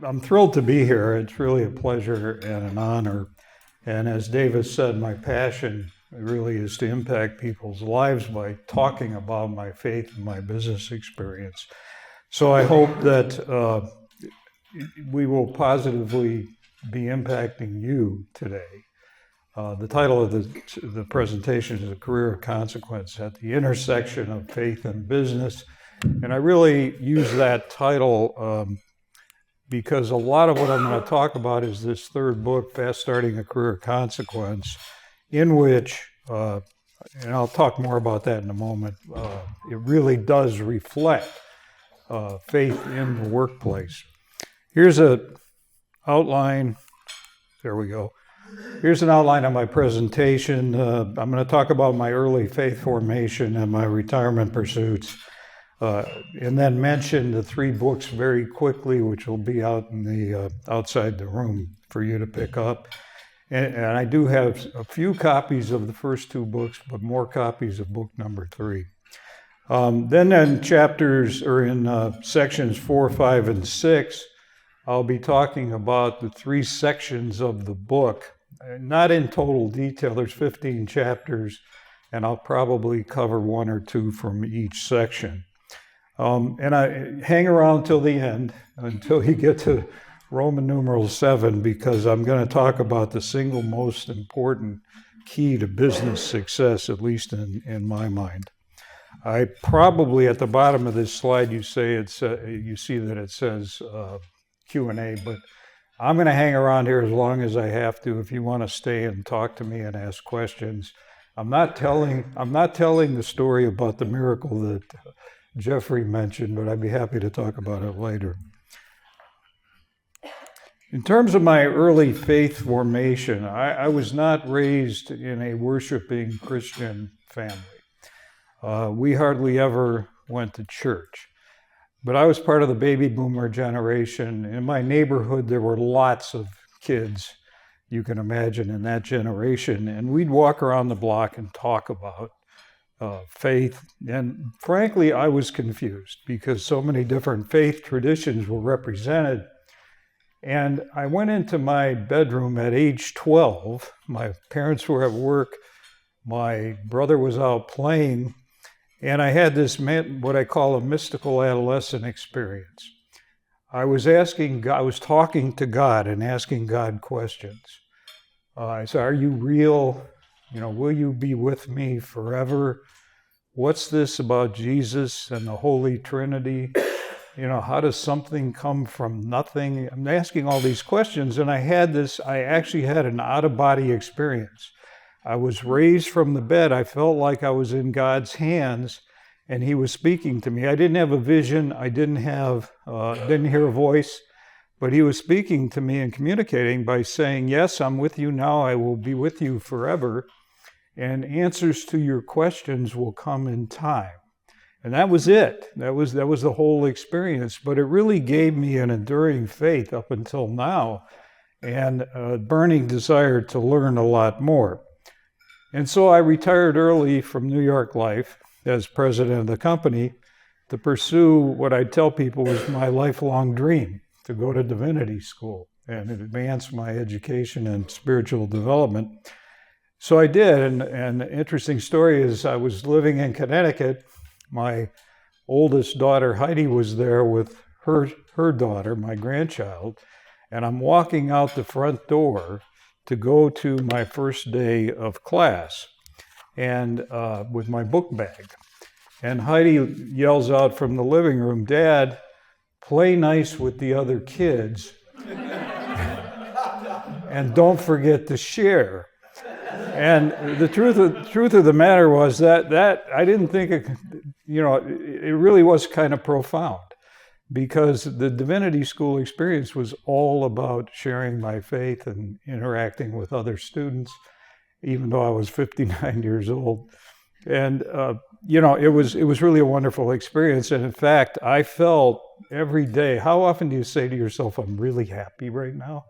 I'm thrilled to be here. It's really a pleasure and an honor. And as Davis said, my passion really is to impact people's lives by talking about my faith and my business experience. So I hope that we will positively be impacting you today. The title of the presentation is A Career of Consequence at the Intersection of Faith and Business. And I really use that title because a lot of what I'm going to talk about is this third book, Fast Starting a Career of Consequence, in which, and I'll talk more about that in a moment, it really does reflect faith in the workplace. Here's an outline. There we go. Here's an outline of my presentation. I'm going to talk about my early faith formation and my retirement pursuits, and then mention the 3 books very quickly, which will be out in the outside the room for you to pick up. And I do have a few copies of the first 2 books, but more copies of book number 3. Then in chapters, or in sections 4, 5, and 6, I'll be talking about the 3 sections of the book, not in total detail. There's 15 chapters, and I'll probably cover 1 or 2 from each section. And I hang around till the end, until you get to Roman numeral 7, because I'm going to talk about the single most important key to business success, at least in my mind. I probably, at the bottom of this slide, you see that it says Q&A, but I'm going to hang around here as long as I have to. If you want to stay and talk to me and ask questions, I'm not telling the story about the miracle that Jeffrey mentioned, but I'd be happy to talk about it later. In terms of my early faith formation, I was not raised in a worshiping Christian family. We hardly ever went to church. But I was part of the baby boomer generation. In my neighborhood, there were lots of kids you can imagine in that generation. And we'd walk around the block and talk about faith. And frankly, I was confused because so many different faith traditions were represented. And I went into my bedroom at age 12. My parents were at work. My brother was out playing. And I had this, what I call a mystical adolescent experience. I was talking to God and asking God questions. I said, "Are you real? Will you be with me forever? What's this about Jesus and the Holy Trinity? How does something come from nothing?" I'm asking all these questions, and I actually had an out-of-body experience. I was raised from the bed. I felt like I was in God's hands, and He was speaking to me. I didn't have a vision. I didn't hear a voice, but He was speaking to me and communicating by saying, "Yes, I'm with you now. I will be with you forever, and answers to your questions will come in time." And that was it. That was the whole experience. But it really gave me an enduring faith up until now, and a burning desire to learn a lot more. And so I retired early from New York life as president of the company to pursue what I tell people was my lifelong dream, to go to divinity school and advance my education and spiritual development. So I did, and the interesting story is I was living in Connecticut. My oldest daughter, Heidi, was there with her daughter, my grandchild, and I'm walking out the front door to go to my first day of class, and with my book bag. And Heidi yells out from the living room, "Dad, play nice with the other kids, and don't forget to share." And the truth of the matter was that I didn't think it really was kind of profound, because the divinity school experience was all about sharing my faith and interacting with other students, even though I was 59 years old. And, it was really a wonderful experience. And in fact, I felt every day, how often do you say to yourself, "I'm really happy right now"?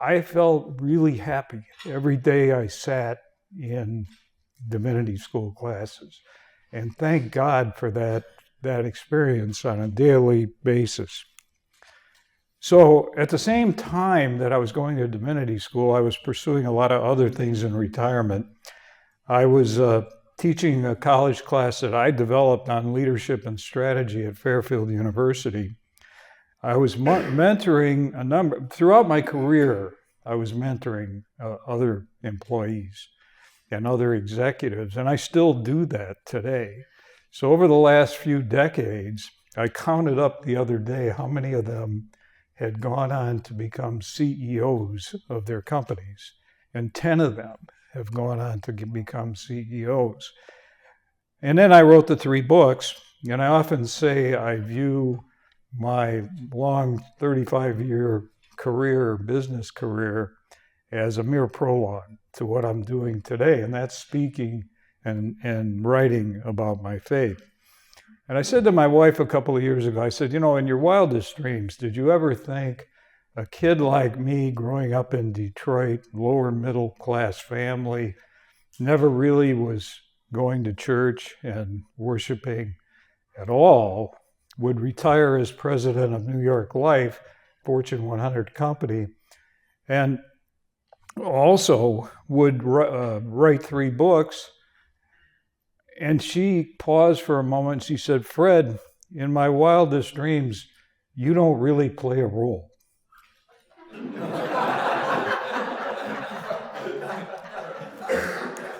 I felt really happy every day I sat in divinity school classes. And thank God for that experience on a daily basis. So at the same time that I was going to divinity school, I was pursuing a lot of other things in retirement. I was teaching a college class that I developed on leadership and strategy at Fairfield University. I was mentoring throughout my career, I was mentoring other employees and other executives, and I still do that today. So over the last few decades, I counted up the other day how many of them had gone on to become CEOs of their companies, and 10 of them have gone on to become CEOs. And then I wrote the 3 books, and I often say I view my long 35-year business career, as a mere prologue to what I'm doing today, and that's speaking and writing about my faith. And I said to my wife a couple of years ago, I said, in your wildest dreams, did you ever think a kid like me growing up in Detroit, lower middle class family, never really was going to church and worshiping at all, would retire as president of New York Life, Fortune 100 company, and also would write 3 books? And she paused for a moment. She said, Fred, in my wildest dreams, you don't really play a role.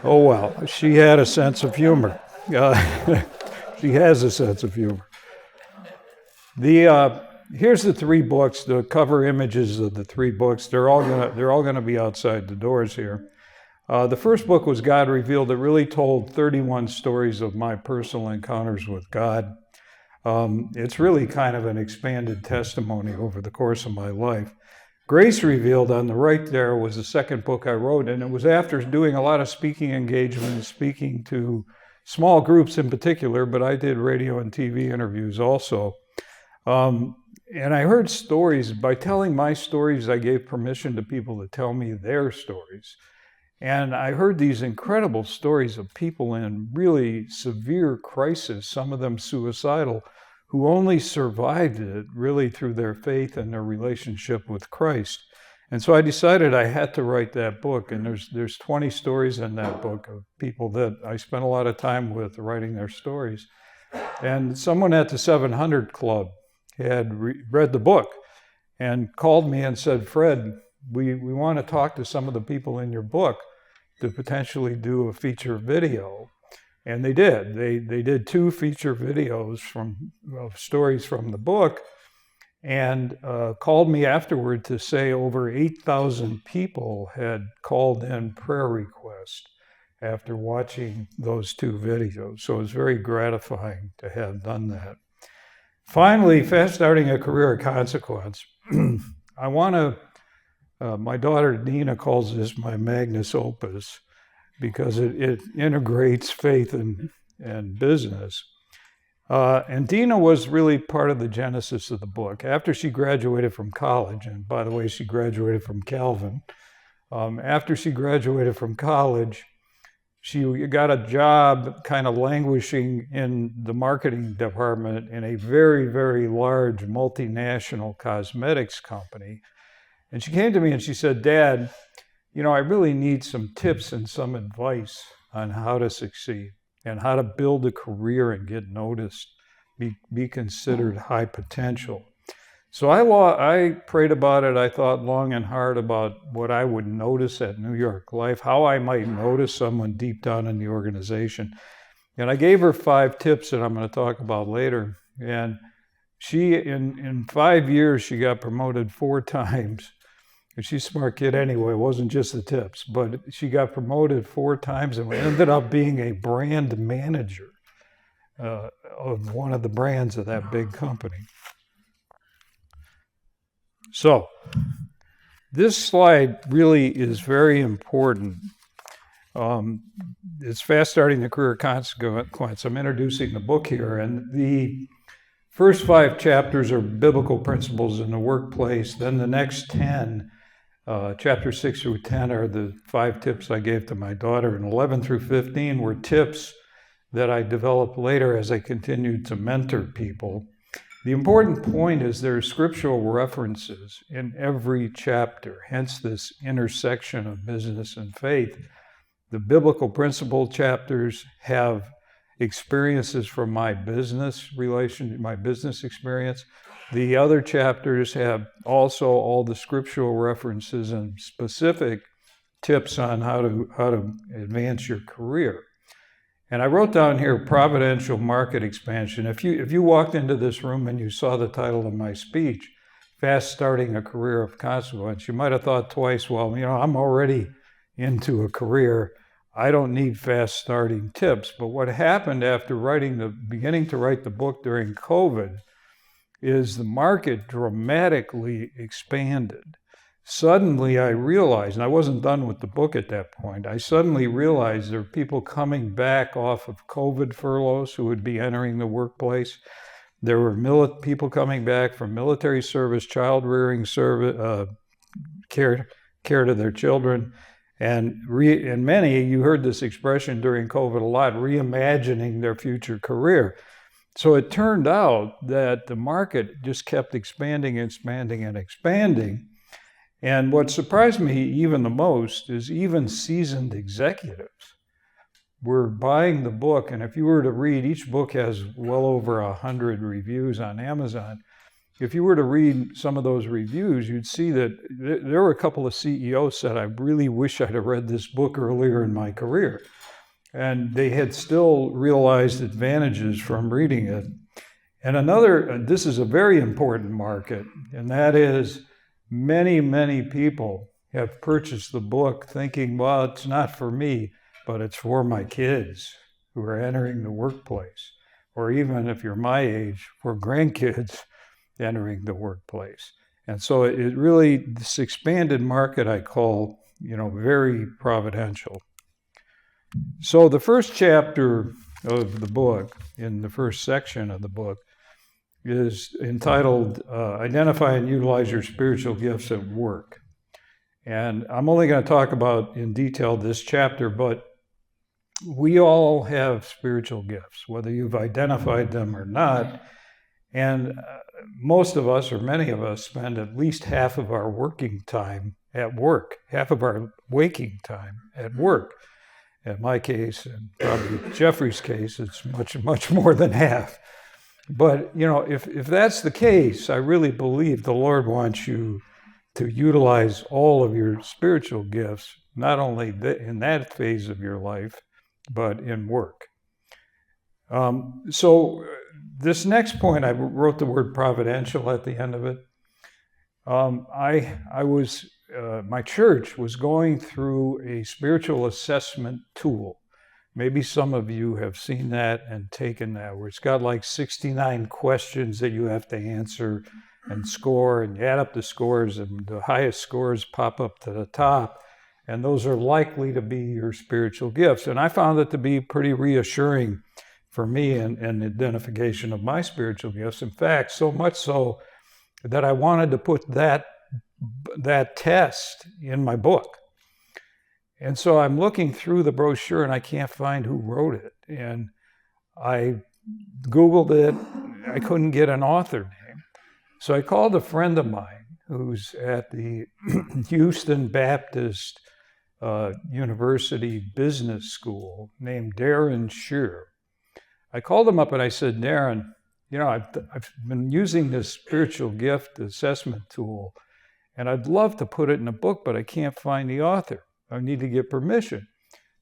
Oh, well, she had a sense of humor. She has a sense of humor. Here's the 3 books, the cover images of the 3 books. They're all gonna be outside the doors here. The first book was God Revealed. It really told 31 stories of my personal encounters with God. It's really kind of an expanded testimony over the course of my life. Grace Revealed on the right there was the second book I wrote, and it was after doing a lot of speaking engagements, speaking to small groups in particular, but I did radio and TV interviews also. And I heard stories. By telling my stories, I gave permission to people to tell me their stories. And I heard these incredible stories of people in really severe crisis, some of them suicidal, who only survived it really through their faith and their relationship with Christ. And so I decided I had to write that book. And there's 20 stories in that book of people that I spent a lot of time with writing their stories. And someone at the 700 Club had read the book and called me and said, Fred, we want to talk to some of the people in your book to potentially do a feature video. And they did. They did 2 feature videos of stories from the book, and called me afterward to say over 8,000 people had called in prayer requests after watching those 2 videos. So it was very gratifying to have done that. Finally, Fast Starting a Career of Consequence. I want to, my daughter Dina calls this my magnus opus because it integrates faith and business. And Dina was really part of the genesis of the book. After she graduated from college, and by the way, she graduated from Calvin. After she graduated from college, she got a job kind of languishing in the marketing department in a very, very large multinational cosmetics company. And she came to me and she said, Dad, I really need some tips and some advice on how to succeed and how to build a career and get noticed, be considered high potential. So I prayed about it. I thought long and hard about what I would notice at New York Life, how I might notice someone deep down in the organization. And I gave her 5 tips that I'm going to talk about later. And she, in 5 years, she got promoted 4 times. And she's a smart kid anyway. It wasn't just the tips, but she got promoted 4 times and ended up being a brand manager of one of the brands of that big company. So, this slide really is very important. It's Fast Starting the Career Consequence. I'm introducing the book here, and the first 5 chapters are biblical principles in the workplace. Then the next 10, chapters 6 through 10, are the 5 tips I gave to my daughter, and 11 through 15 were tips that I developed later as I continued to mentor people. The important point is there are scriptural references in every chapter, hence this intersection of business and faith. The biblical principle chapters have experiences from my business experience. The other chapters have also all the scriptural references and specific tips on how to advance your career. And I wrote down here providential market expansion. If you walked into this room and you saw the title of my speech, Fast Starting a Career of Consequence, you might have thought twice, well, I'm already into a career. I don't need fast starting tips. But what happened after beginning to write the book during COVID is the market dramatically expanded. Suddenly I realized, and I wasn't done with the book at that point, I suddenly realized there are people coming back off of COVID furloughs who would be entering the workplace. There were people coming back from military service, child rearing service, care to their children, and many, you heard this expression during COVID a lot, reimagining their future career. So it turned out that the market just kept expanding. And what surprised me even the most is even seasoned executives were buying the book. And if you were to read, each book has well over 100 reviews on Amazon. If you were to read some of those reviews, you'd see that there were a couple of CEOs said, I really wish I'd have read this book earlier in my career. And they had still realized advantages from reading it. And this is a very important market, and that is many, many people have purchased the book thinking, well, it's not for me, but it's for my kids who are entering the workplace. Or even if you're my age, for grandkids entering the workplace. And so this expanded market I call, very providential. So the first chapter of the book, in the first section of the book, is entitled Identify and Utilize Your Spiritual Gifts at Work. And I'm only going to talk about in detail this chapter, but we all have spiritual gifts, whether you've identified them or not. And most of us, or many of us, spend at least half of our working time at work, half of our waking time at work. In my case, and probably Jeffrey's case, it's much, much more than half. But, if that's the case, I really believe the Lord wants you to utilize all of your spiritual gifts, not only in that phase of your life, but in work. So this next point, I wrote the word providential at the end of it. My church was going through a spiritual assessment tool. Maybe some of you have seen that and taken that, where it's got like 69 questions that you have to answer and score, and you add up the scores, and the highest scores pop up to the top, and those are likely to be your spiritual gifts. And I found it to be pretty reassuring for me in identification of my spiritual gifts. In fact, so much so that I wanted to put that test in my book. And so I'm looking through the brochure and I can't find who wrote it. And I Googled it. I couldn't get an author name. So I called a friend of mine who's at the Houston Baptist University Business School named Darren Shear. I called him up and I said, Darren, I've been using this spiritual gift assessment tool and I'd love to put it in a book, but I can't find the author. I need to get permission.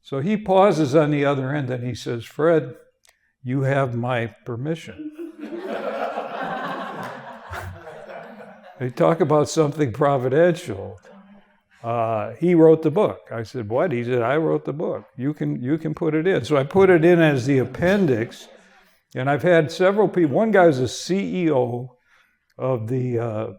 So he pauses on the other end and he says, Fred, you have my permission. They talk about something providential. He wrote the book. I said, what? He said, I wrote the book. You can put it in. So I put it in as the appendix. And I've had several people. One guy was a CEO of the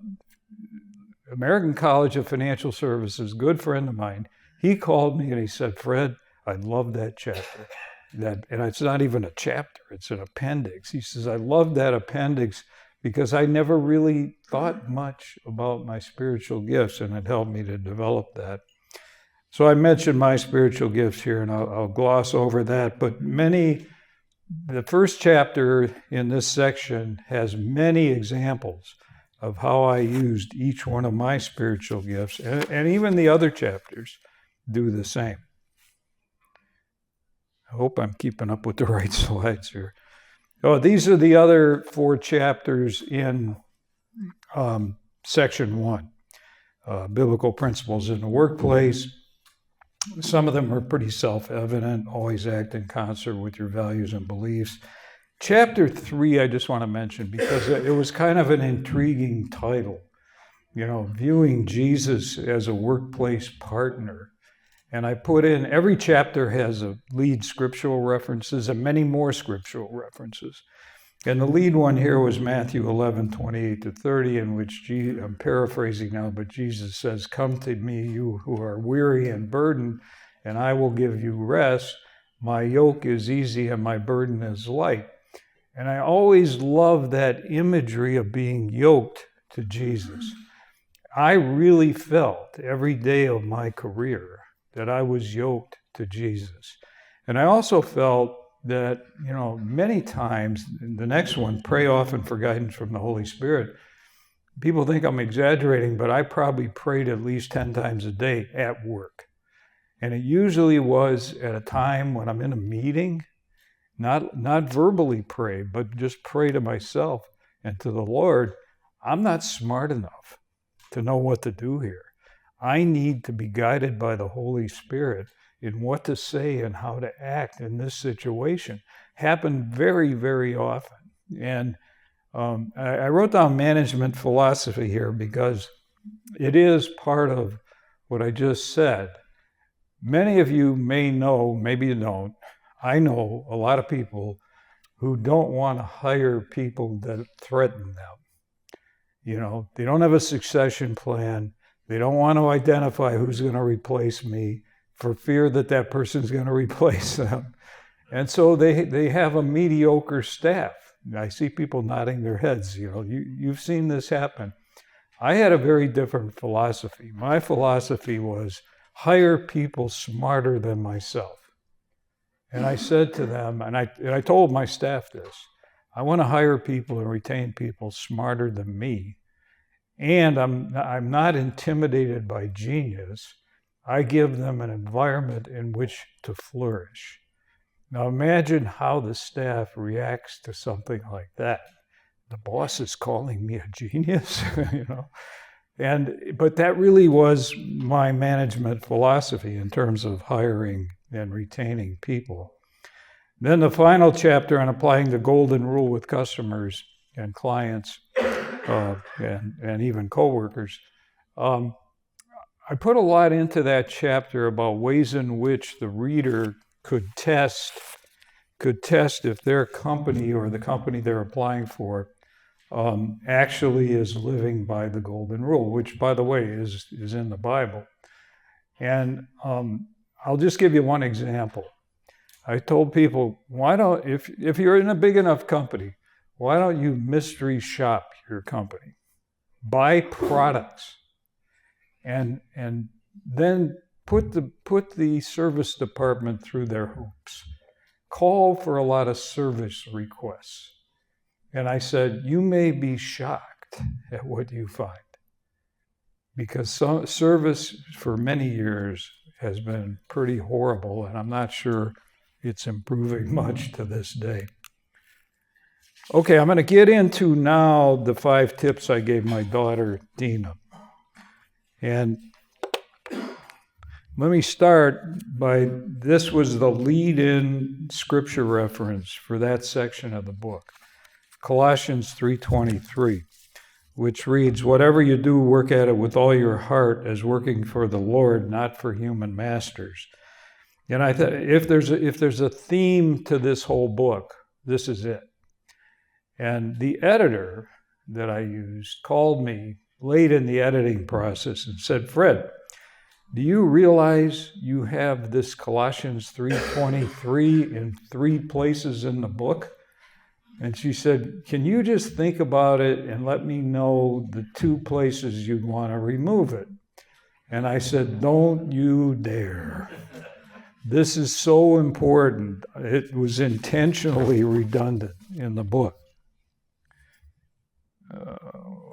American College of Financial Services, good friend of mine. He called me and he said, Fred, I love that chapter. And it's not even a chapter, it's an appendix. He says, I love that appendix because I never really thought much about my spiritual gifts, and it helped me to develop that. So I mentioned my spiritual gifts here, and I'll gloss over that. But many the first chapter in this section has many examples of how I used each one of my spiritual gifts, and even the other chapters do the same. I hope I'm keeping up with the right slides here. Oh, these are the other 4 chapters in section 1, biblical principles in the workplace. Some of them are pretty self-evident, always act in concert with your values and beliefs. Chapter 3, I just want to mention because it was kind of an intriguing title, viewing Jesus as a workplace partner. And I put in, every chapter has a lead scriptural references and many more scriptural references. And the lead one here was Matthew 11, 28 to 30, in which I'm paraphrasing now, but Jesus says, "Come to me, you who are weary and burdened, and I will give you rest. My yoke is easy and my burden is light." And I always love that imagery of being yoked to Jesus. I really felt every day of my career that I was yoked to Jesus. And I also felt that, many times, the next one, pray often for guidance from the Holy Spirit. People think I'm exaggerating, but I probably prayed at least 10 times a day at work. And it usually was at a time when I'm in a meeting, not verbally pray, but just pray to myself and to the Lord. I'm not smart enough to know what to do here. I need to be guided by the Holy Spirit in what to say and how to act in this situation. Happened very, very often. And I wrote down management philosophy here because it is part of what I just said. Many of you may know, maybe you don't, I know a lot of people who don't want to hire people that threaten them. They don't have a succession plan. They don't want to identify who's going to replace me for fear that that person's going to replace them. And so they have a mediocre staff. I see people nodding their heads. You've seen this happen. I had a very different philosophy. My philosophy was hire people smarter than myself. And I said to them, and I told my staff this, I want to hire people and retain people smarter than me. And I'm not intimidated by genius. I give them an environment in which to flourish. Now imagine how the staff reacts to something like that. The boss is calling me a genius, But that really was my management philosophy in terms of hiring and retaining people. Then the final chapter on applying the golden rule with customers and clients and even coworkers. I put a lot into that chapter about ways in which the reader could test if their company or the company they're applying for actually is living by the golden rule, which, by the way, is in the Bible. And I'll just give you one example. I told people, if you're in a big enough company, why don't you mystery shop your company? Buy products. And then put the service department through their hoops. Call for a lot of service requests. And I said, you may be shocked at what you find. Because service for many years has been pretty horrible, and I'm not sure it's improving much to this day. Okay, I'm going to get into now the 5 tips I gave my daughter, Dina. And let me start by, this was the lead-in scripture reference for that section of the book, Colossians 3:23, which reads, "Whatever you do, work at it with all your heart as working for the Lord, not for human masters." And I thought, if there's a theme to this whole book, this is it. And the editor that I used called me late in the editing process and said, "Fred, do you realize you have this Colossians 3:23 in 3 places in the book?" And she said, "Can you just think about it and let me know the 2 places you'd want to remove it?" And I said, "Don't you dare. This is so important. It was intentionally redundant in the book.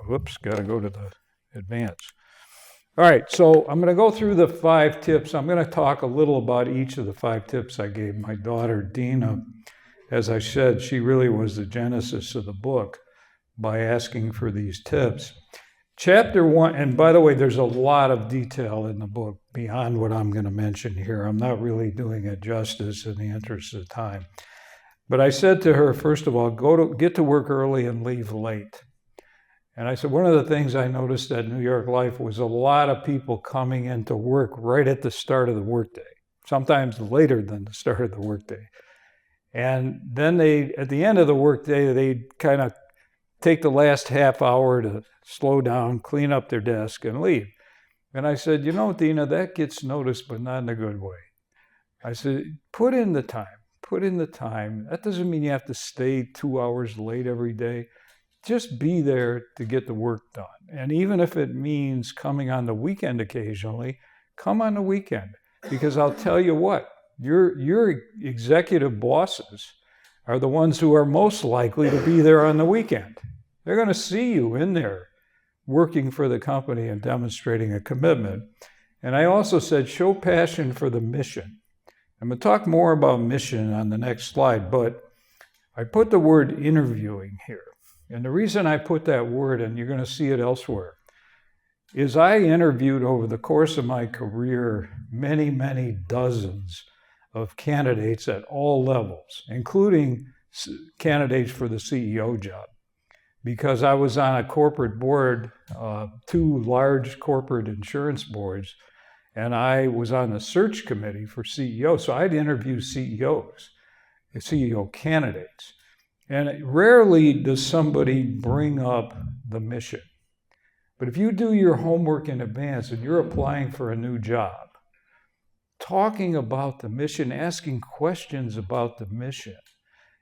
Whoops, got to go to the advance. All right, so I'm going to go through the 5 tips. I'm going to talk a little about each of the 5 tips I gave my daughter, Dina. As I said, she really was the genesis of the book by asking for these tips. Chapter 1, and by the way, there's a lot of detail in the book beyond what I'm going to mention here. I'm not really doing it justice in the interest of time. But I said to her, first of all, get to work early and leave late. And I said, one of the things I noticed at New York Life was a lot of people coming into work right at the start of the workday, sometimes later than the start of the workday. And then at the end of the workday, they kind of take the last half hour to slow down, clean up their desk, and leave. And I said, Dina, that gets noticed, but not in a good way. I said, put in the time. That doesn't mean you have to stay 2 hours late every day. Just be there to get the work done. And even if it means coming on the weekend occasionally, come on the weekend. Because I'll tell you what, your executive bosses are the ones who are most likely to be there on the weekend. They're going to see you in there working for the company and demonstrating a commitment. And I also said, show passion for the mission. I'm going to talk more about mission on the next slide, but I put the word interviewing here. And the reason I put that word, and you're going to see it elsewhere, is I interviewed over the course of my career many, many dozens of candidates at all levels, including candidates for the CEO job. Because I was on a corporate board, 2 large corporate insurance boards, and I was on the search committee for CEO. So I'd interview CEOs, CEO candidates. And rarely does somebody bring up the mission. But if you do your homework in advance and you're applying for a new job, talking about the mission, asking questions about the mission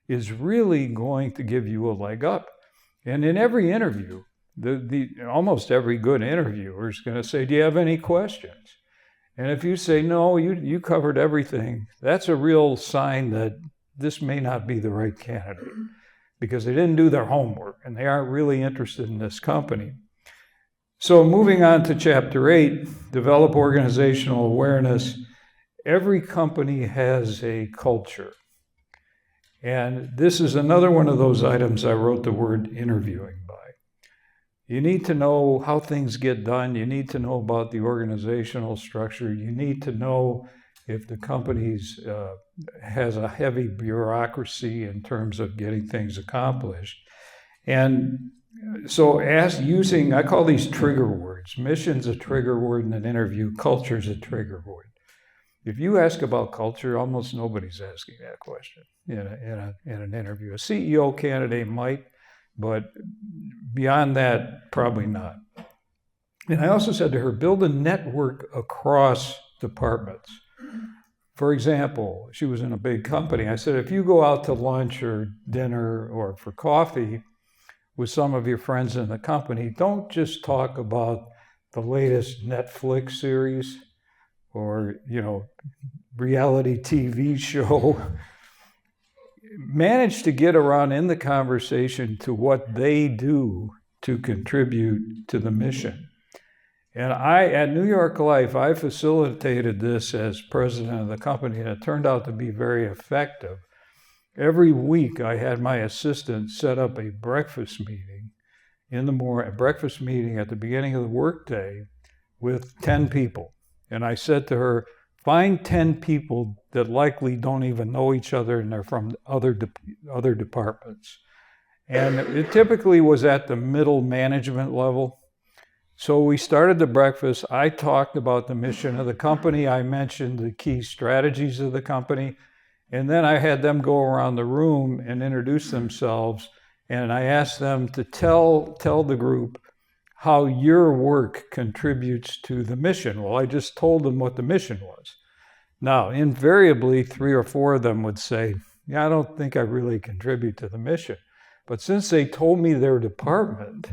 is really going to give you a leg up. And in every interview, almost every good interviewer is going to say, do you have any questions? And if you say, no, you covered everything, that's a real sign that this may not be the right candidate because they didn't do their homework and they aren't really interested in this company. So moving on to chapter 8, develop organizational awareness. Every company has a culture. And this is another one of those items I wrote the word interviewing by. You need to know how things get done. You need to know about the organizational structure. You need to know if the company has a heavy bureaucracy in terms of getting things accomplished. And so I call these trigger words. Mission's a trigger word in an interview. Culture's a trigger word. If you ask about culture, almost nobody's asking that question in an interview. A CEO candidate might, but beyond that, probably not. And I also said to her, build a network across departments. For example, she was in a big company. I said, if you go out to lunch or dinner or for coffee with some of your friends in the company, don't just talk about the latest Netflix series or, reality TV show. Manage to get around in the conversation to what they do to contribute to the mission. And at New York Life, I facilitated this as president of the company, and it turned out to be very effective. Every week, I had my assistant set up a breakfast meeting in the morning, a breakfast meeting at the beginning of the workday with 10 people. And I said to her, find 10 people that likely don't even know each other and they're from other departments. And it typically was at the middle management level. So we started the breakfast. I talked about the mission of the company. I mentioned the key strategies of the company. And then I had them go around the room and introduce themselves. And I asked them to tell the group how your work contributes to the mission. Well, I just told them what the mission was. Now, invariably, 3 or 4 of them would say, yeah, I don't think I really contribute to the mission. But since they told me their department,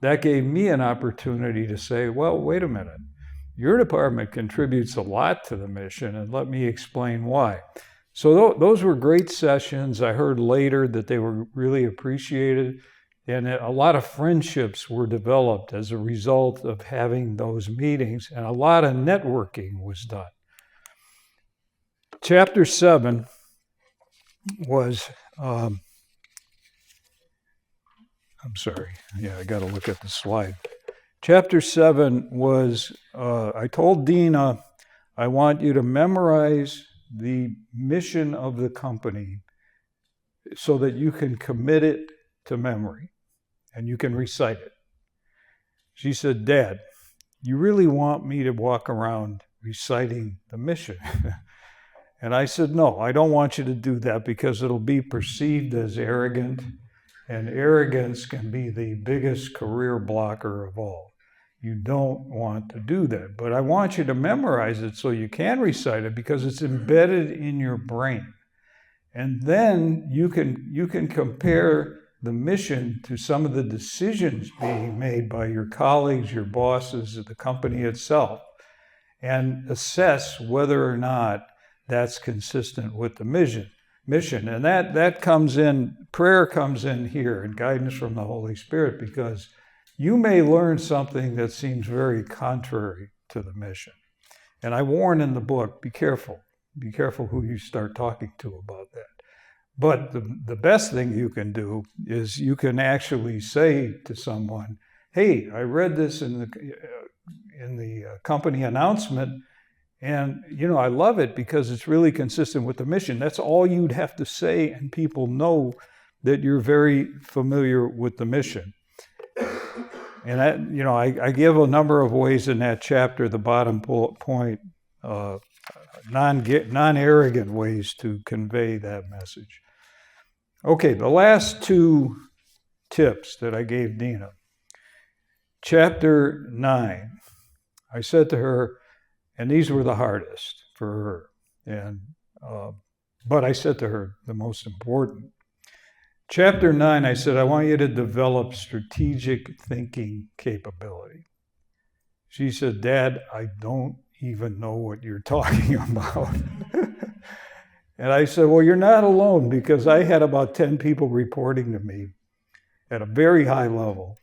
that gave me an opportunity to say, well, wait a minute. Your department contributes a lot to the mission, and let me explain why. So those were great sessions. I heard later that they were really appreciated, and a lot of friendships were developed as a result of having those meetings, and a lot of networking was done. Chapter 7 was, I got to look at the slide. Chapter 7 was, I told Dina, I want you to memorize the mission of the company so that you can commit it to memory and you can recite it. She said, Dad, you really want me to walk around reciting the mission? And I said, no, I don't want you to do that because it'll be perceived as arrogant, and arrogance can be the biggest career blocker of all. You don't want to do that, but I want you to memorize it so you can recite it because it's embedded in your brain. And then you can compare the mission to some of the decisions being made by your colleagues, your bosses, the company itself, and assess whether or not that's consistent with the mission. And that comes in, prayer comes in here, and guidance from the Holy Spirit, because you may learn something that seems very contrary to the mission. And I warn in the book, be careful. Be careful who you start talking to about that. But the best thing you can do is you can actually say to someone, hey, I read this in the company announcement, and I love it because it's really consistent with the mission. That's all you'd have to say, and people know that you're very familiar with the mission. And I give a number of ways in that chapter, the bottom point, non-arrogant ways to convey that message. Okay, the last two tips that I gave Dina. Chapter 9, I said to her, and these were the hardest for her, but I said to her the most important. Chapter 9, I said, I want you to develop strategic thinking capability. She said, Dad, I don't even know what you're talking about. And I said, well, you're not alone, because I had about 10 people reporting to me at a very high level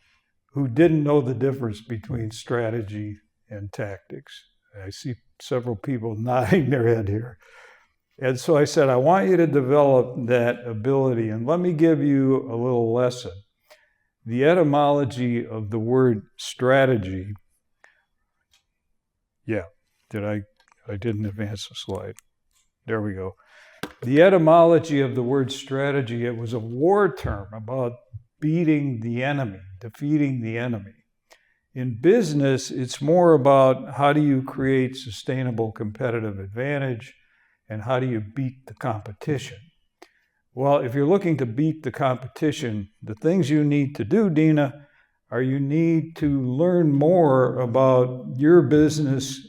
who didn't know the difference between strategy and tactics. I see several people nodding their head here. And so I said, I want you to develop that ability. And let me give you a little lesson. The etymology of the word strategy. I didn't advance the slide. There we go. The etymology of the word strategy, it was a war term about beating the enemy, defeating the enemy. In business, it's more about how do you create sustainable competitive advantage and how do you beat the competition. Well, if you're looking to beat the competition, the things you need to do, Dina, are you need to learn more about your business,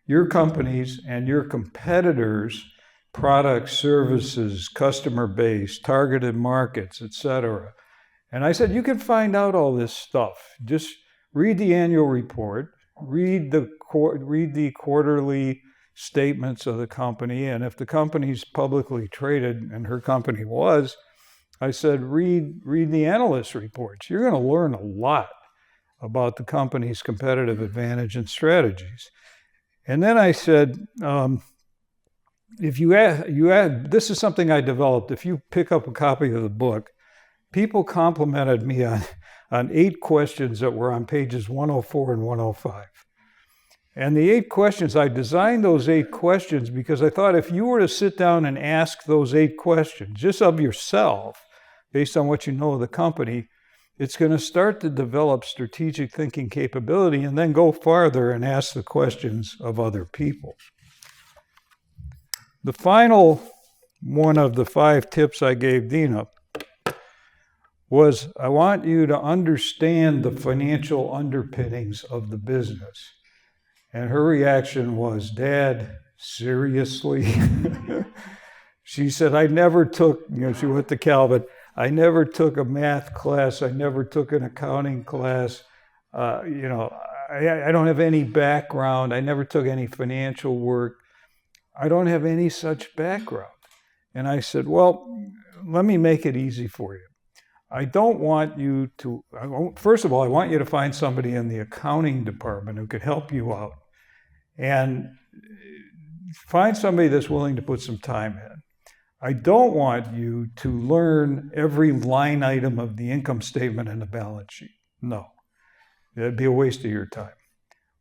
your companies, and your competitors' products, services, customer base, targeted markets, etc. And I said, you can find out all this stuff. Just read the annual report, read the quarterly statements of the company, and if the company's publicly traded, and her company was, I said, read the analyst reports. You're going to learn a lot about the company's competitive advantage and strategies. And then I said, if you add, this is something I developed. If you pick up a copy of the book, people complimented me on 8 questions that were on pages 104 and 105. And the 8 questions, I designed those 8 questions because I thought if you were to sit down and ask those 8 questions, just of yourself, based on what you know of the company, it's going to start to develop strategic thinking capability and then go farther and ask the questions of other people. The final one of the 5 tips I gave Dina was, I want you to understand the financial underpinnings of the business. And her reaction was, Dad, seriously? She said, I never took, she went to Calvin, I never took a math class, I never took an accounting class, I don't have any background. I never took any financial work. I don't have any such background. And I said, well, let me make it easy for you. I don't want you to, first of all, I want you to find somebody in the accounting department who could help you out. And find somebody that's willing to put some time in. I don't want you to learn every line item of the income statement and the balance sheet. No, that'd be a waste of your time.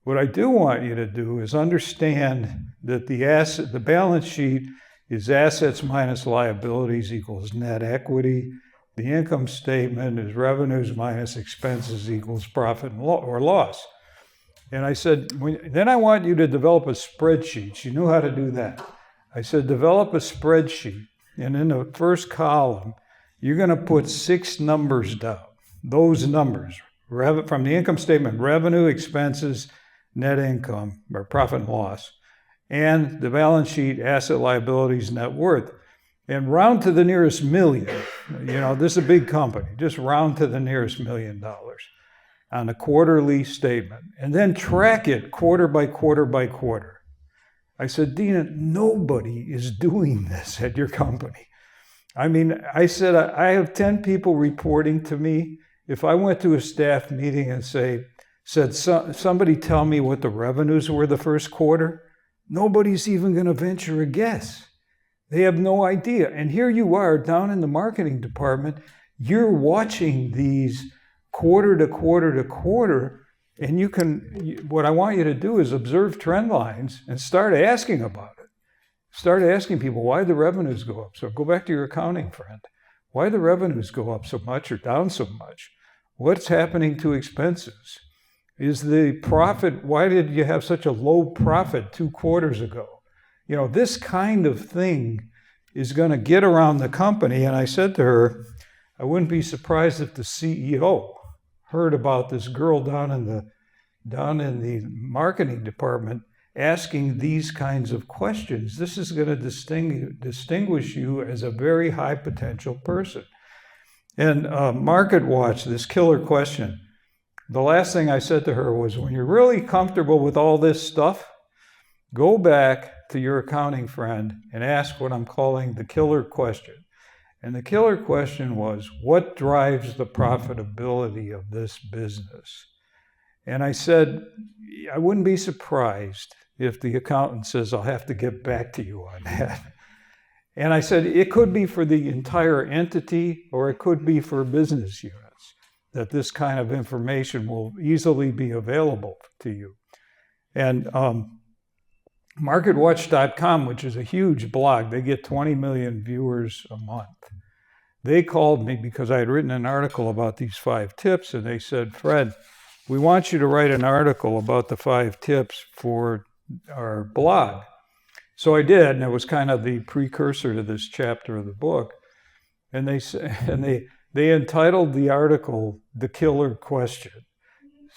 What I do want you to do is understand that the balance sheet is assets minus liabilities equals net equity. The income statement is revenues minus expenses equals profit or loss. And I said, then I want you to develop a spreadsheet. She knew how to do that. I said, develop a spreadsheet. And in the first column, you're going to put 6 numbers down. Those numbers, from the income statement, revenue, expenses, net income, or profit and loss. And the balance sheet, asset, liabilities, net worth. And round to the nearest million. This is a big company. Just round to the nearest $1 million. On a quarterly statement, and then track it quarter by quarter by quarter. I said, Dina, nobody is doing this at your company. I said, I have 10 people reporting to me. If I went to a staff meeting and said, somebody tell me what the revenues were the first quarter, nobody's even going to venture a guess. They have no idea. And here you are down in the marketing department, you're watching these quarter to quarter to quarter, and what I want you to do is observe trend lines and start asking about it. Start asking people why the revenues go up. So go back to your accounting friend. Why the revenues go up so much or down so much? What's happening to expenses? Is the profit, why did you have such a low profit 2 quarters ago? This kind of thing is going to get around the company. And I said to her, I wouldn't be surprised if the CEO heard about this girl down in the marketing department asking these kinds of questions. This is going to distinguish you as a very high potential person. And Market Watch, this killer question, the last thing I said to her was, when you're really comfortable with all this stuff, go back to your accounting friend and ask what I'm calling the killer question. And the killer question was, what drives the profitability of this business? And I said, I wouldn't be surprised if the accountant says, I'll have to get back to you on that. And I said, it could be for the entire entity, or it could be for business units, that this kind of information will easily be available to you. And MarketWatch.com, which is a huge blog, they get 20 million viewers a month. They called me because I had written an article about these 5 tips, and they said, Fred, we want you to write an article about the 5 tips for our blog. So I did, and it was kind of the precursor to this chapter of the book. And they entitled the article "The Killer Question."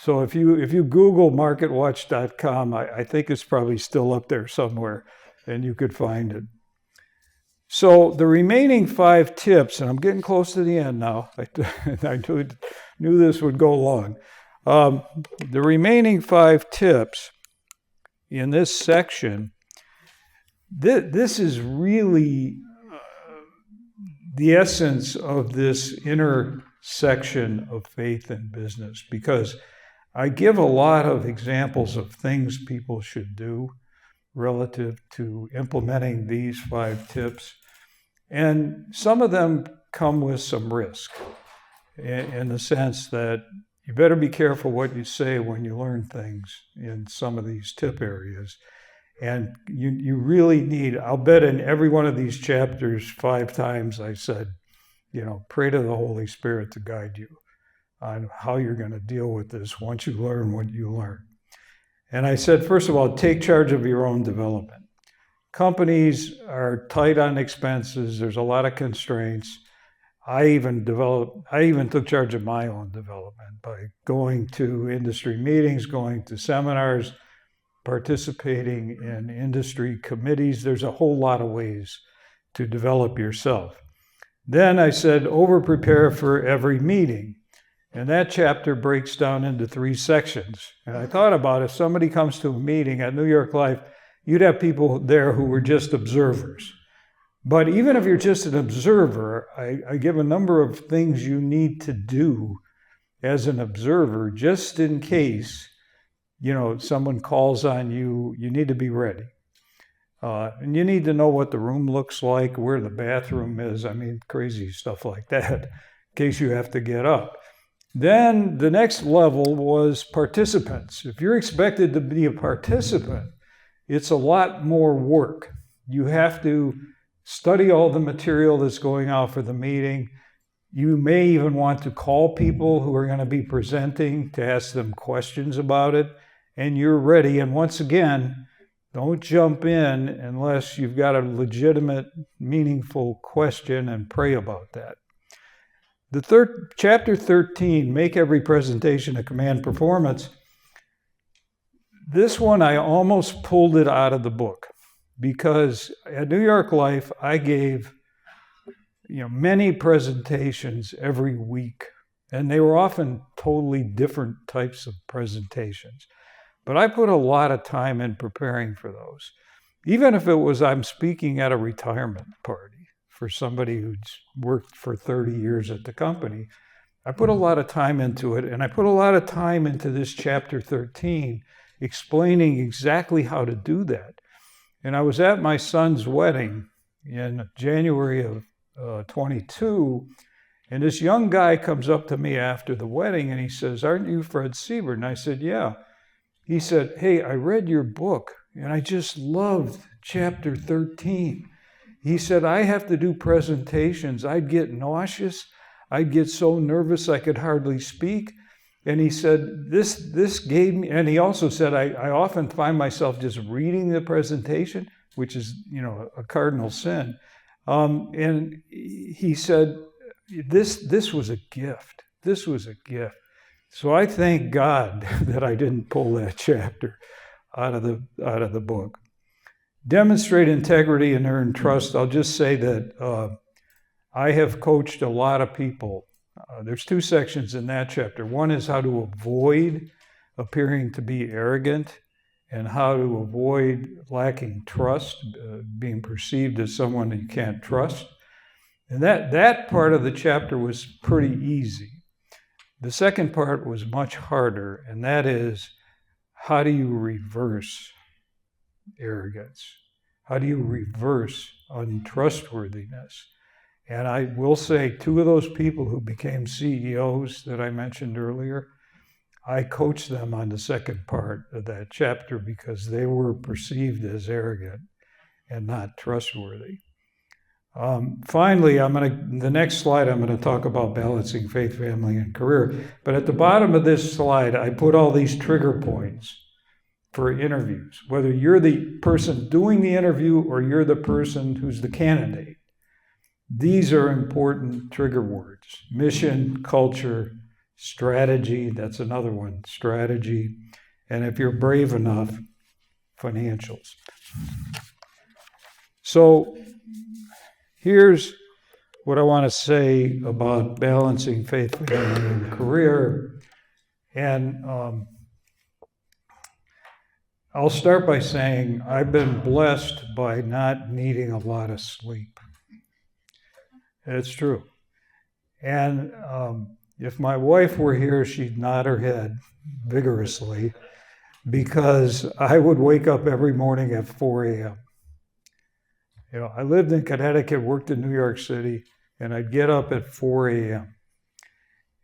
So if you Google MarketWatch.com, I think it's probably still up there somewhere, and you could find it. So the remaining 5 tips, and I'm getting close to the end now. I knew this would go long. The remaining 5 tips in this section, this is really the essence of this inner section of faith and business, because I give a lot of examples of things people should do relative to implementing these 5 tips. And some of them come with some risk, in the sense that you better be careful what you say when you learn things in some of these tip areas. And you really need, I'll bet in every one of these chapters 5 times I said, pray to the Holy Spirit to guide you on how you're going to deal with this once you learn what you learn. And I said, first of all, take charge of your own development. Companies are tight on expenses. There's a lot of constraints. I even took charge of my own development by going to industry meetings, going to seminars, participating in industry committees. There's a whole lot of ways to develop yourself. Then I said, over-prepare for every meeting. And that chapter breaks down into 3 sections. And I thought about if somebody comes to a meeting at New York Life, you'd have people there who were just observers. But even if you're just an observer, I give a number of things you need to do as an observer, just in case, someone calls on you, you need to be ready. And you need to know what the room looks like, where the bathroom is. I mean, crazy stuff like that, in case you have to get up. Then the next level was participants. If you're expected to be a participant, it's a lot more work. You have to study all the material that's going out for the meeting. You may even want to call people who are going to be presenting to ask them questions about it, and you're ready. And once again, don't jump in unless you've got a legitimate, meaningful question, and pray about that. Chapter 13, Make Every Presentation a Command Performance. This one, I almost pulled it out of the book because at New York Life, I gave many presentations every week, and they were often totally different types of presentations. But I put a lot of time in preparing for those. Even if it was I'm speaking at a retirement party for somebody who's worked for 30 years at the company, I put a lot of time into it, and I put a lot of time into this chapter 13, explaining exactly how to do that. And I was at my son's wedding in January of 22, and this young guy comes up to me after the wedding, and he says, "Aren't you Fred Sievert?" And I said, "Yeah." He said, "Hey, I read your book, and I just loved chapter 13. He said, "I have to do presentations. I'd get nauseous. I'd get so nervous I could hardly speak." And he said, this gave me, and he also said, I often find myself just reading the presentation, which is, a cardinal sin. And he said, this was a gift. This was a gift. So I thank God that I didn't pull that chapter out of the book. Demonstrate integrity and earn trust. I'll just say that I have coached a lot of people. There's 2 sections in that chapter. One is how to avoid appearing to be arrogant and how to avoid lacking trust, being perceived as someone that you can't trust. And that part of the chapter was pretty easy. The second part was much harder, and that is, how do you reverse arrogance? How do you reverse untrustworthiness? And I will say 2 of those people who became CEOs that I mentioned earlier, I coached them on the second part of that chapter because they were perceived as arrogant and not trustworthy. Finally, the next slide, I'm going to talk about balancing faith, family, and career. But at the bottom of this slide, I put all these trigger points for interviews, whether you're the person doing the interview or you're the person who's the candidate. These are important trigger words: mission, culture, strategy. That's another one, strategy. And if you're brave enough, financials. So here's what I want to say about balancing faith, family, and career. And I'll start by saying I've been blessed by not needing a lot of sleep. It's true. And if my wife were here, she'd nod her head vigorously, because I would wake up every morning at 4 a.m. I lived in Connecticut, worked in New York City, and I'd get up at 4 a.m.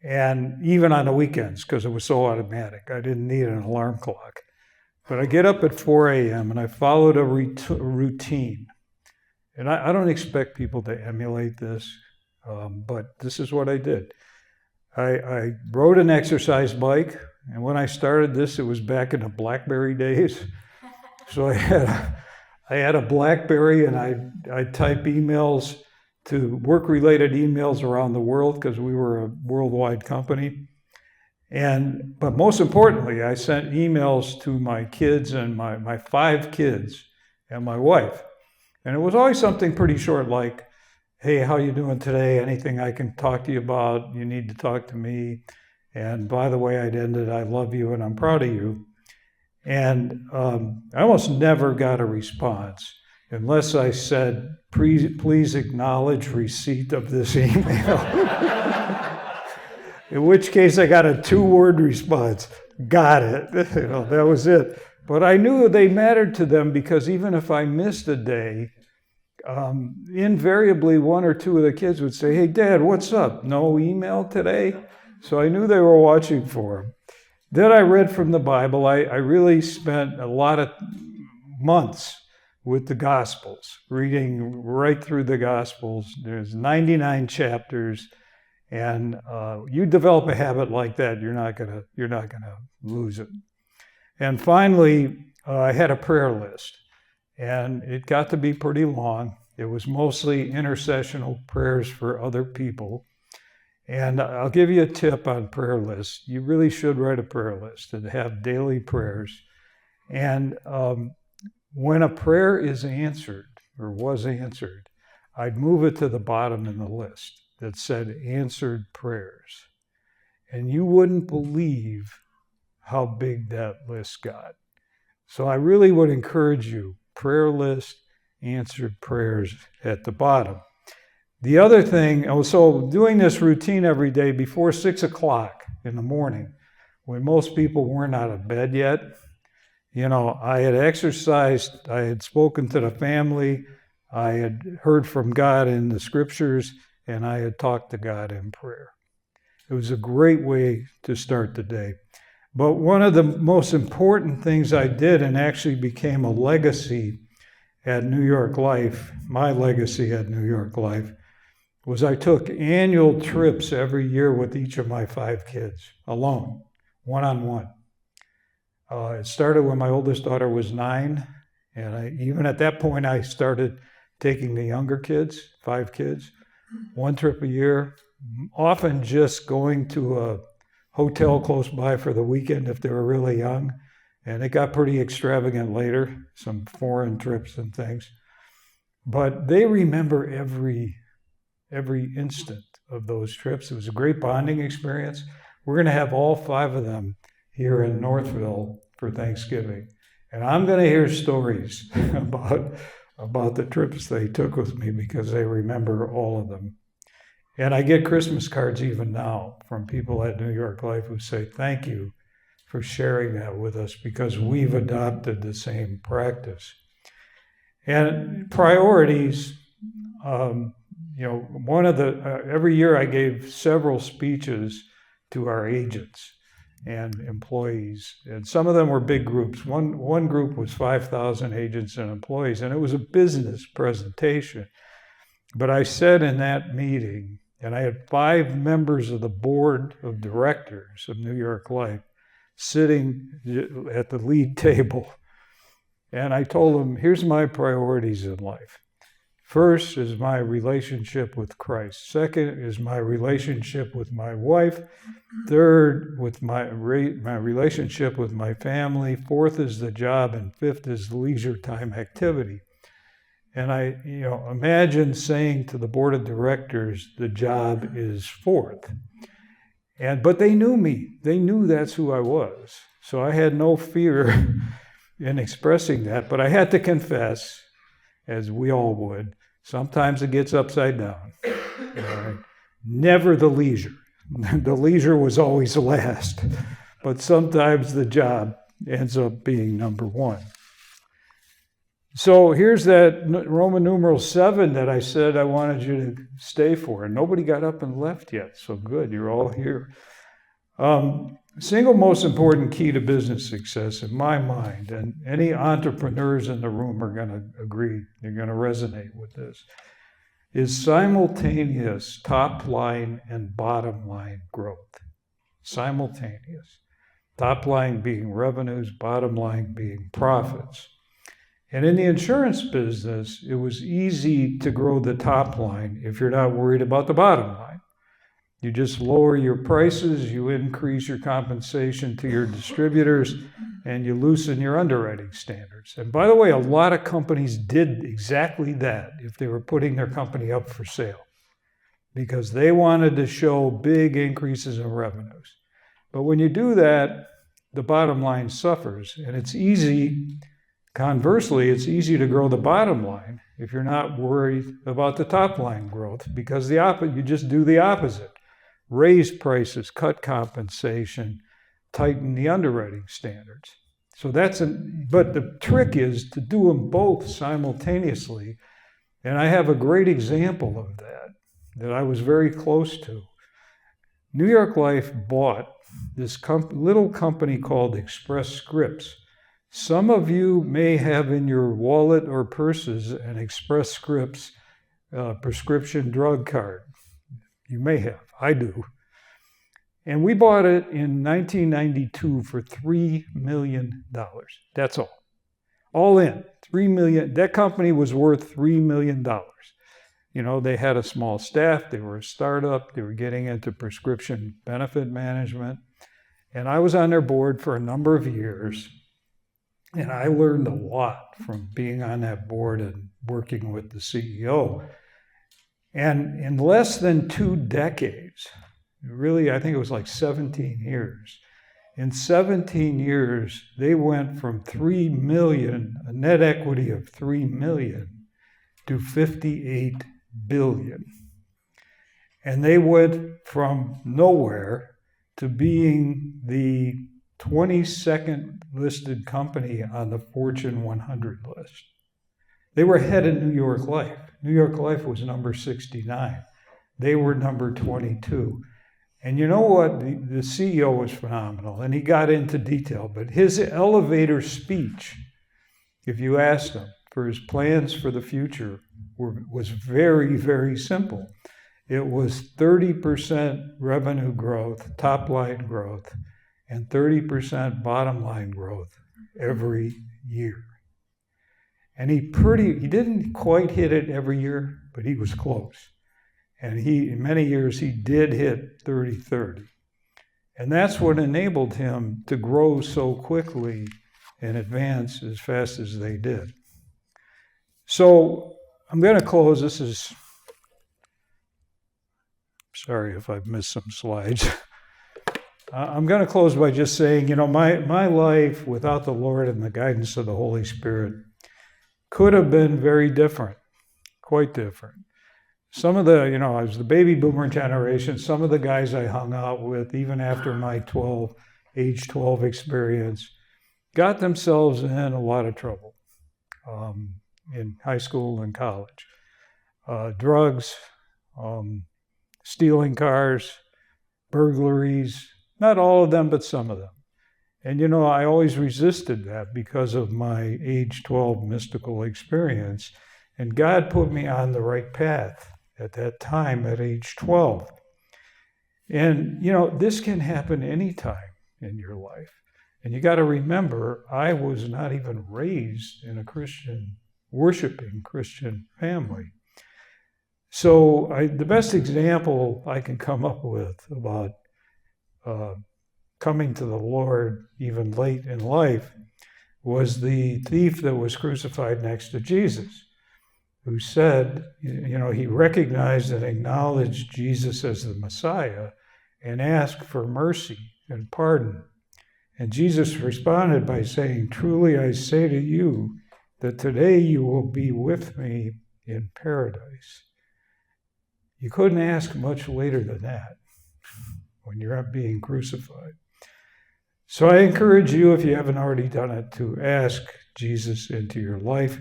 And even on the weekends, because it was so automatic, I didn't need an alarm clock. But I get up at 4 a.m. and I followed a routine. And I don't expect people to emulate this, but this is what I did. I rode an exercise bike, and when I started this, it was back in the BlackBerry days. So I had a BlackBerry, and I'd type emails to work-related emails around the world, because we were a worldwide company. But most importantly, I sent emails to my kids and my 5 kids and my wife. And it was always something pretty short, like, "Hey, how you doing today? Anything I can talk to you about? You need to talk to me." And by the way, I'd ended, I love you and I'm proud of you. And I almost never got a response unless I said, please acknowledge receipt of this email. In which case I got a 2-word response. Got it. That was it. But I knew they mattered to them because even if I missed a day, invariably 1 or 2 of the kids would say, hey, Dad, what's up? No email today? So I knew they were watching for them. Then I read from the Bible. I really spent a lot of months with the Gospels, reading right through the Gospels. There's 99 chapters, and you develop a habit like that, you're not gonna lose it. And finally, I had a prayer list, and it got to be pretty long. It was mostly intercessional prayers for other people. And I'll give you a tip on prayer lists. You really should write a prayer list and have daily prayers. And when a prayer is answered or was answered, I'd move it to the bottom in the list that said answered prayers. And you wouldn't believe how big that list got. So I really would encourage you, prayer list, answered prayers at the bottom. The other thing, so doing this routine every day before 6 o'clock in the morning, when most people weren't out of bed yet, I had exercised, I had spoken to the family, I had heard from God in the scriptures, and I had talked to God in prayer. It was a great way to start the day. But one of the most important things I did, and actually became a legacy at New York Life, my legacy at New York Life, was I took annual trips every year with each of my 5 kids, alone, one-on-one. It started when my oldest daughter was 9, and even at that point, I started taking the younger kids, 5 kids, 1 trip a year, often just going to a hotel close by for the weekend if they were really young. And it got pretty extravagant later, some foreign trips and things. But they remember every instant of those trips. It was a great bonding experience. We're going to have all 5 of them here in Northville for Thanksgiving. And I'm going to hear stories about the trips they took with me because they remember all of them. And I get Christmas cards even now from people at New York Life who say, thank you for sharing that with us because we've adopted the same practice. And priorities, one of the, every year I gave several speeches to our agents and employees. And some of them were big groups. One group was 5,000 agents and employees, and it was a business presentation. But I said in that meeting, and I had 5 members of the board of directors of New York Life sitting at the lead table. And I told them, here's my priorities in life. First is my relationship with Christ. Second is my relationship with my wife. Third, with my relationship with my family. Fourth is the job, and fifth is leisure time activity. And I, imagine saying to the board of directors, the job is fourth. But they knew me. They knew that's who I was. So I had no fear in expressing that. But I had to confess, as we all would, sometimes it gets upside down. Right? Never the leisure. The leisure was always last. But sometimes the job ends up being number one. So here's that Roman numeral 7 that I said I wanted you to stay for. And nobody got up and left yet. So good, you're all here. Single most important key to business success in my mind, and any entrepreneurs in the room are going to agree, they're going to resonate with this, is simultaneous top line and bottom line growth. Simultaneous. Top line being revenues, bottom line being profits. And in the insurance business, it was easy to grow the top line if you're not worried about the bottom line. You just lower your prices, you increase your compensation to your distributors, and you loosen your underwriting standards. And by the way, a lot of companies did exactly that if they were putting their company up for sale, because they wanted to show big increases in revenues. But when you do that, the bottom line suffers. And it's easy, conversely, it's easy to grow the bottom line if you're not worried about the top line growth, because you just do the opposite. Raise prices, cut compensation, tighten the underwriting standards. So but the trick is to do them both simultaneously. And I have a great example of that I was very close to. New York Life bought this little company called Express Scripts. Some of you may have in your wallet or purses an Express Scripts prescription drug card. You may have. I do. And we bought it in 1992 for $3 million. That's all. All in, $3 million. That company was worth $3 million. You know, they had a small staff. They were a startup. They were getting into prescription benefit management. And I was on their board for a number of years. And I learned a lot from being on that board and working with the CEO. And in less than 2 decades, really, I think it was like 17 years. In 17 years, they went from 3 million, a net equity of 3 million, to 58 billion. And they went from nowhere to being the 22nd listed company on the Fortune 100 list. They were ahead of New York Life. New York Life was number 69. They were number 22. And you know what? The CEO was phenomenal, and he got into detail. But his elevator speech, if you asked him for his plans for the future, was very, very simple. It was 30% revenue growth, top line growth, and 30% bottom line growth every year. And he didn't quite hit it every year, but he was close. And in many years, he did hit 30-30. And that's what enabled him to grow so quickly and advance as fast as they did. So I'm going to close. Sorry if I've missed some slides. I'm going to close by just saying, my life without the Lord and the guidance of the Holy Spirit could have been very different, quite different. Some of I was the baby boomer generation. Some of the guys I hung out with, even after my age 12 experience, got themselves in a lot of trouble in high school and college. Drugs, stealing cars, burglaries, not all of them, but some of them. And I always resisted that because of my age 12 mystical experience. And God put me on the right path at that time at age 12. And, this can happen anytime in your life. And you got to remember, I was not even raised in a worshiping Christian family. So the best example I can come up with about coming to the Lord even late in life was the thief that was crucified next to Jesus, who said, he recognized and acknowledged Jesus as the Messiah and asked for mercy and pardon. And Jesus responded by saying, "Truly I say to you that today you will be with me in paradise." You couldn't ask much later than that when you're being crucified. So I encourage you, if you haven't already done it, to ask Jesus into your life.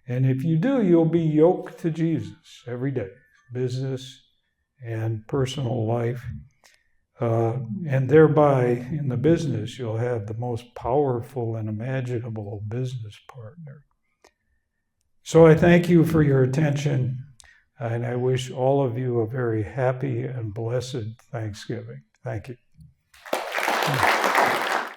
And if you do, you'll be yoked to Jesus every day, business and personal life. And thereby, in the business, you'll have the most powerful and imaginable business partner. So I thank you for your attention, and I wish all of you a very happy and blessed Thanksgiving. Thank you.